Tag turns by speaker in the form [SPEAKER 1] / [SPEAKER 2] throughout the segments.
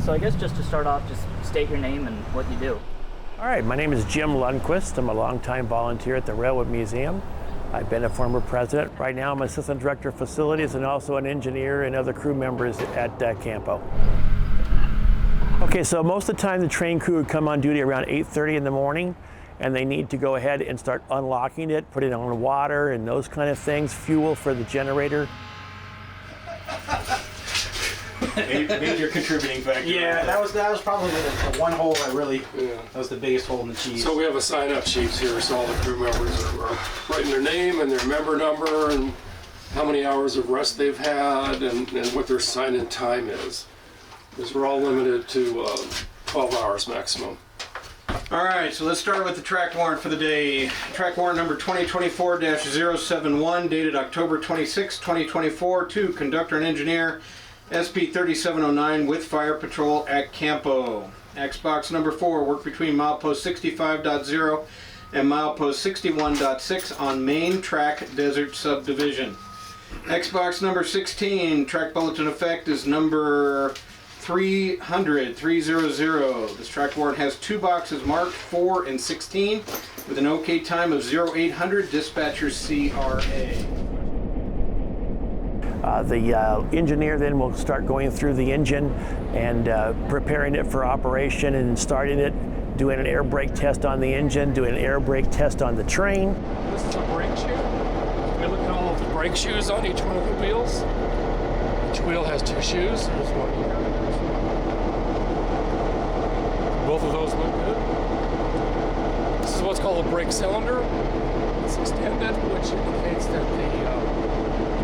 [SPEAKER 1] So I guess just to start off, just state your name and what you do.
[SPEAKER 2] All right, my name is Jim Lundquist. I'm a longtime volunteer at the Railroad Museum. I've been a former president. Right now I'm Assistant Director of Facilities and also an engineer and other crew members at Campo. Okay, so most of the time the train crew would come on duty around 8:30 in the morning, and they need to go ahead and start unlocking it, putting on water and those kind of things, fuel for the generator.
[SPEAKER 3] Major contributing factor.
[SPEAKER 4] Yeah, that was probably the one hole that really, that was the biggest hole in the cheese.
[SPEAKER 5] So we have a sign-up sheets here, so all the crew members are writing their name and their member number and how many hours of rest they've had and what their sign-in time is. Because we're all limited to 12 hours maximum.
[SPEAKER 4] All right, so let's start with the track warrant for the day. Track warrant number 2024-071, dated October 26, 2024, to conductor and engineer, SP 3709 with Fire Patrol at Campo. Xbox number 4, work between milepost 65.0 and milepost 61.6 on main track desert subdivision. Xbox number 16, track bulletin effect is number 300. This track warrant has 2 boxes marked 4 and 16 with an OK time of 0800, dispatcher CRA.
[SPEAKER 2] The engineer then will start going through the engine and preparing it for operation and starting it, doing an air brake test on the engine, doing an air brake test on the train.
[SPEAKER 5] This is a brake shoe. We look at all of the brake shoes on each one of the wheels. Each wheel has 2 shoes. There's one here. Both of those look good. This is what's called a brake cylinder. It's extended, which indicates that the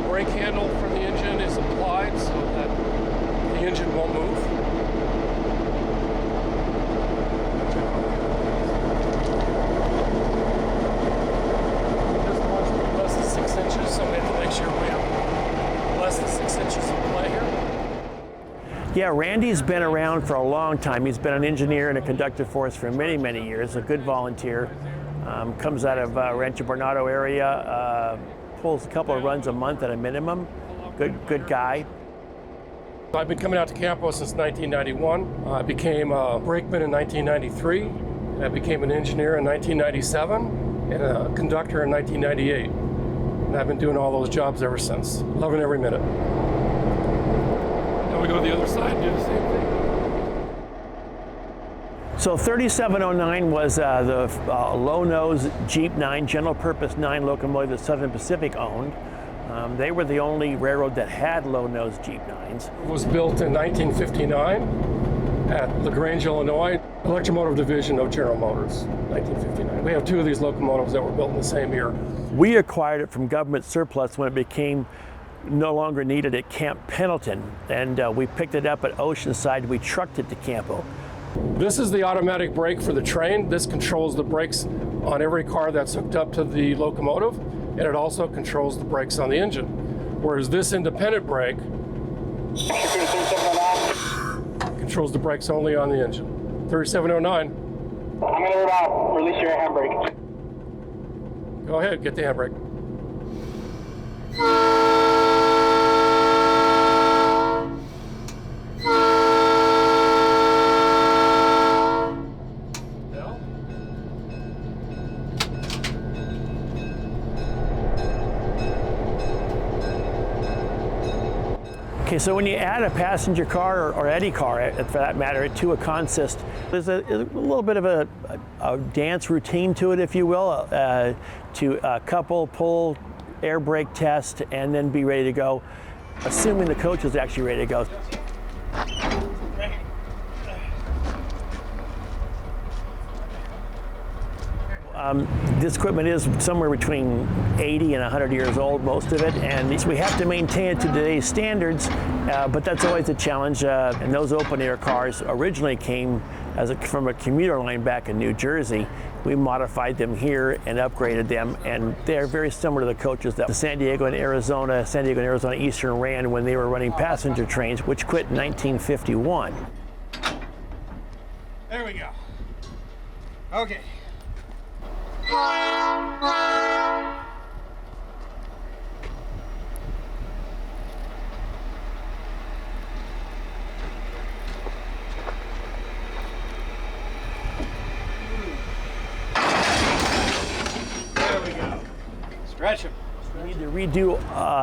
[SPEAKER 5] brake handle for the engine is applied so that the engine won't move. This one's less than 6 inches, so we have to make sure we have less than 6 inches of play here.
[SPEAKER 2] Yeah, Randy's been around for a long time. He's been an engineer and a conductor for us for many, many years, a good volunteer. Comes out of Rancho Bernardo area, pulls a couple of runs a month at a minimum. Good guy.
[SPEAKER 5] I've been coming out to Campo since 1991. I became a brakeman in 1993. I became an engineer in 1997 and a conductor in 1998. And I've been doing all those jobs ever since. Loving every minute. Now we go to the other side and do the same thing.
[SPEAKER 2] So 3709 was the low-nose Jeep 9, general purpose 9 locomotive that Southern Pacific owned. They were the only railroad that had low-nose Jeep 9s.
[SPEAKER 5] It was built in 1959 at LaGrange, Illinois, Electromotive Division of General Motors, 1959. We have 2 of these locomotives that were built in the same year.
[SPEAKER 2] We acquired it from government surplus when it became no longer needed at Camp Pendleton, and we picked it up at Oceanside. We trucked it to Campo.
[SPEAKER 5] This is the automatic brake for the train. This controls the brakes on every car that's hooked up to the locomotive, and it also controls the brakes on the engine. Whereas this independent brake controls the brakes only on the engine. 3709.
[SPEAKER 6] I'm going to release your handbrake.
[SPEAKER 5] Go ahead, get the handbrake.
[SPEAKER 2] Okay, so when you add a passenger car or any car, for that matter, to a consist, there's a little bit of a dance routine to it, if you will, to couple, pull, air brake test, and then be ready to go, assuming the coach is actually ready to go. This equipment is somewhere between 80 and 100 years old, most of it, and so we have to maintain it to today's standards, but that's always a challenge. And those open-air cars originally came from a commuter line back in New Jersey. We modified them here and upgraded them, and they're very similar to the coaches that San Diego and Arizona Eastern ran when they were running passenger trains, which quit in 1951.
[SPEAKER 4] There we go. Okay. Stretch him.
[SPEAKER 2] You need to redo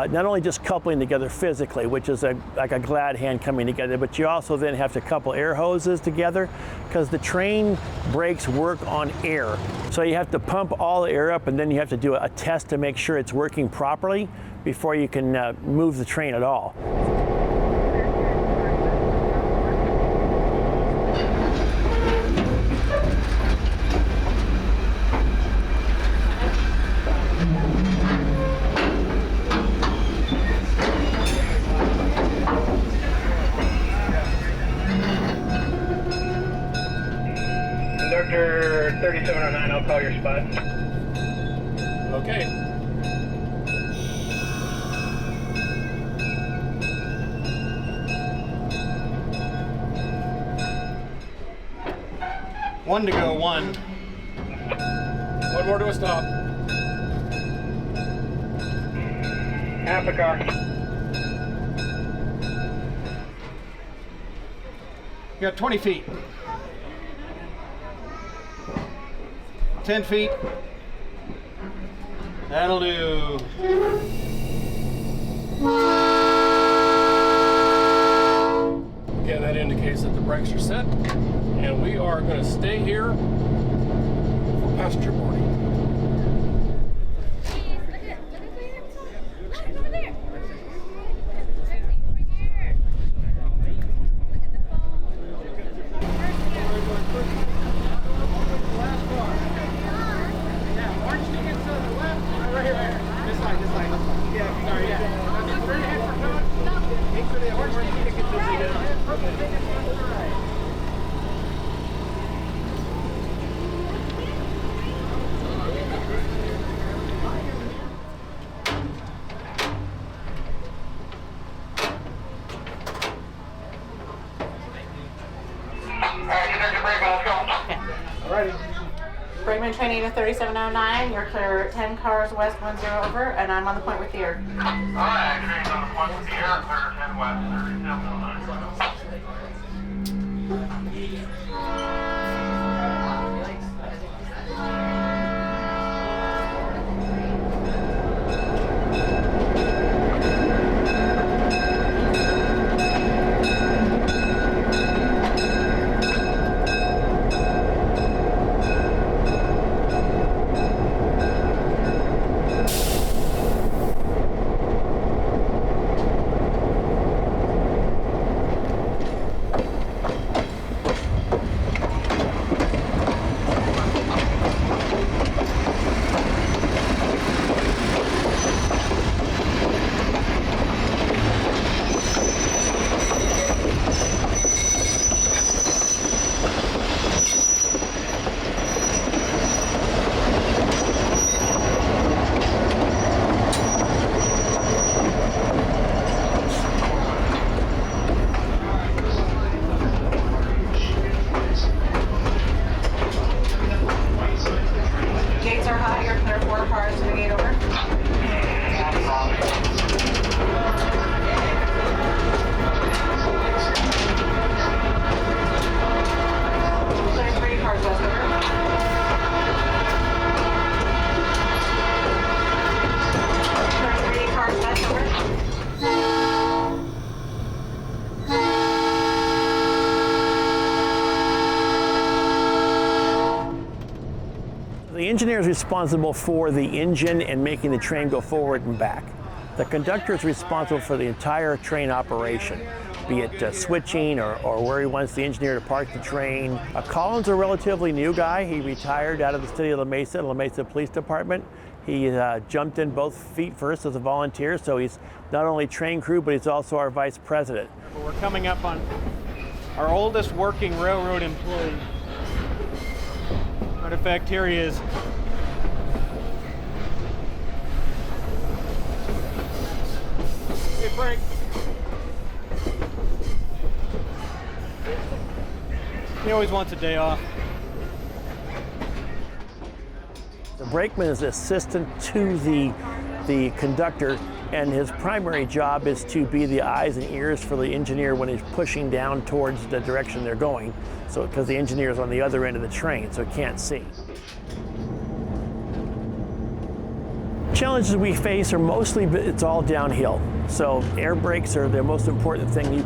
[SPEAKER 2] not only just coupling together physically, which is like a glad hand coming together, but you also then have to couple air hoses together because the train brakes work on air. So you have to pump all the air up, and then you have to do a test to make sure it's working properly before you can move the train at all.
[SPEAKER 6] Conductor 3709, I'll call your spot.
[SPEAKER 5] Okay.
[SPEAKER 4] One to go, one.
[SPEAKER 5] One more to a stop.
[SPEAKER 6] Half a car.
[SPEAKER 4] You got 20 feet. 10 feet. That'll do.
[SPEAKER 5] Again, that indicates that the brakes are set, and we are going to stay here for passenger boarding.
[SPEAKER 7] Brakeman training to 3709. You're clear 10 cars west, 10 over, and I'm on the point with the air.
[SPEAKER 6] Alright, train's on the point with the air, clear 10 west, 3709.
[SPEAKER 2] The engineer is responsible for the engine and making the train go forward and back. The conductor is responsible for the entire train operation, be it switching or where he wants the engineer to park the train. Colin's a relatively new guy. He retired out of the city of La Mesa Police Department. He jumped in both feet first as a volunteer, so he's not only train crew, but he's also our vice president.
[SPEAKER 4] We're coming up on our oldest working railroad employee. Matter of fact, here he is. Hey, Frank. He always wants a day off.
[SPEAKER 2] The brakeman is assistant to the conductor, and his primary job is to be the eyes and ears for the engineer when he's pushing down towards the direction they're going. So, because the engineer is on the other end of the train, so he can't see. challenges we face are mostly, it's all downhill. So air brakes are the most important thing you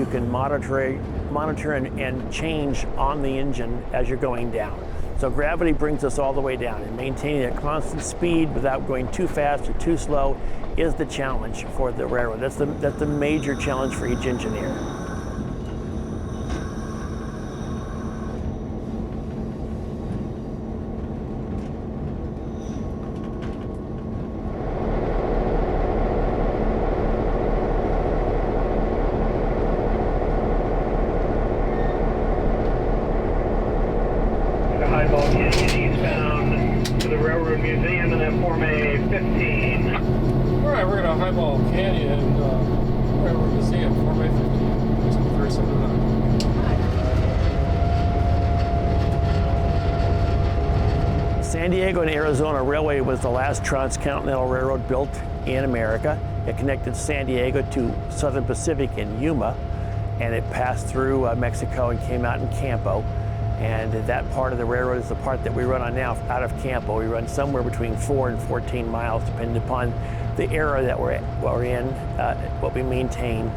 [SPEAKER 2] can monitor and change on the engine as you're going down. So gravity brings us all the way down, and maintaining a constant speed without going too fast or too slow is the challenge for the railroad. That's the major challenge for each engineer.
[SPEAKER 6] Highball Canyon eastbound to the Railroad Museum and then Form A 15.
[SPEAKER 5] All right, we're going to Highball Canyon, Railroad Museum, Form A 15. Let's go first into that.
[SPEAKER 2] San Diego and Arizona Railway was the last transcontinental railroad built in America. It connected San Diego to Southern Pacific in Yuma, and it passed through Mexico and came out in Campo. And that part of the railroad is the part that we run on now out of Campo. We run somewhere between 4 and 14 miles, depending upon the era that we're in, what we maintain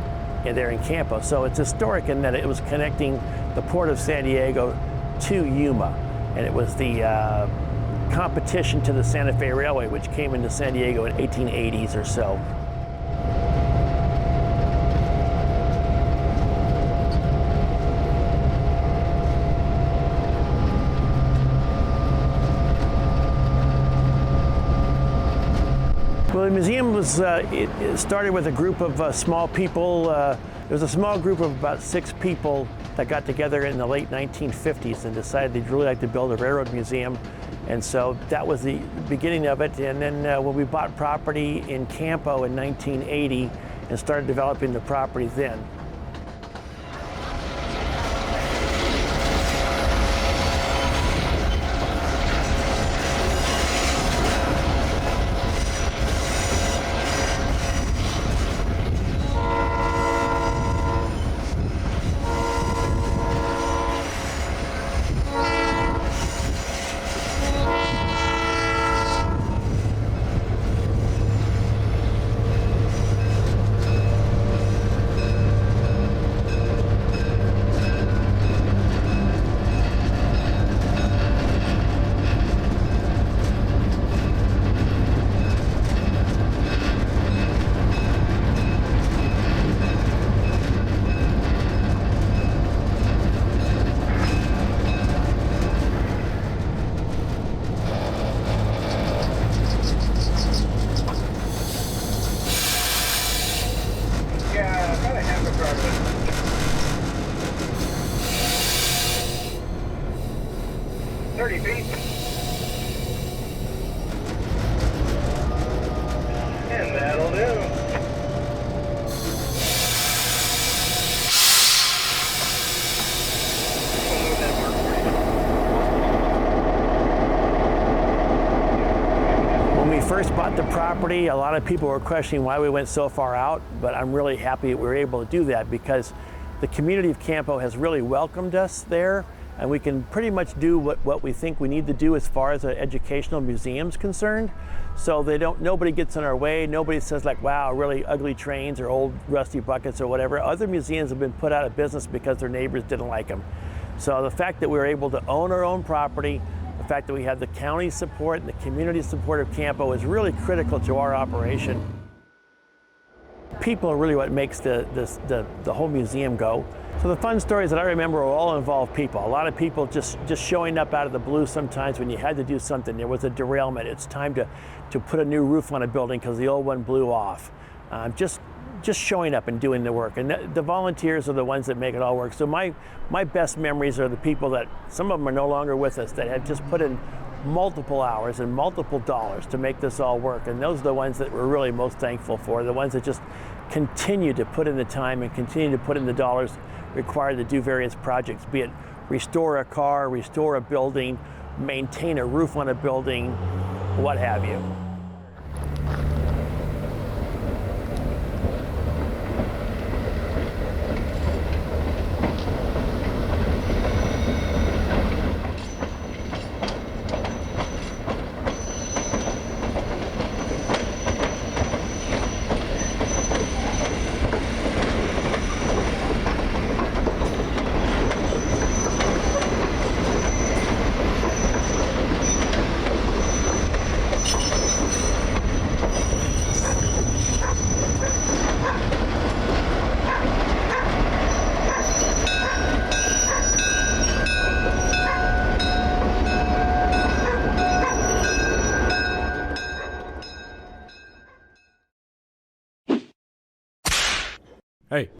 [SPEAKER 2] there in Campo. So it's historic in that it was connecting the port of San Diego to Yuma. And it was the competition to the Santa Fe Railway, which came into San Diego in 1880s or so. Well, the museum was, it started with a group of small people. There was a small group of about 6 people that got together in the late 1950s and decided they'd really like to build a railroad museum. And so that was the beginning of it. And then when we bought property in Campo in 1980 and started developing the property then.
[SPEAKER 6] Yeah, about a half a carpet. 30 feet. And that'll do. We'll move that mark for you.
[SPEAKER 2] When we first bought the property, a lot of people were questioning why we went so far out, but I'm really happy that we were able to do that because the community of Campo has really welcomed us there, and we can pretty much do what we think we need to do as far as an educational museum's concerned. So nobody gets in our way, nobody says like, wow, really ugly trains or old rusty buckets or whatever. Other museums have been put out of business because their neighbors didn't like them. So the fact that we were able to own our own property, the fact that we have the county support and the community support of Campo is really critical to our operation. People are really what makes the whole museum go. So the fun stories that I remember will all involve people. A lot of people just showing up out of the blue sometimes when you had to do something. There was a derailment. It's time to put a new roof on a building because the old one blew off. Just showing up and doing the work. And the volunteers are the ones that make it all work. So my best memories are the people that, some of them are no longer with us, that have just put in multiple hours and multiple dollars to make this all work. And those are the ones that we're really most thankful for, the ones that just continue to put in the time and continue to put in the dollars required to do various projects, be it restore a car, restore a building, maintain a roof on a building, what have you.
[SPEAKER 8] Hey.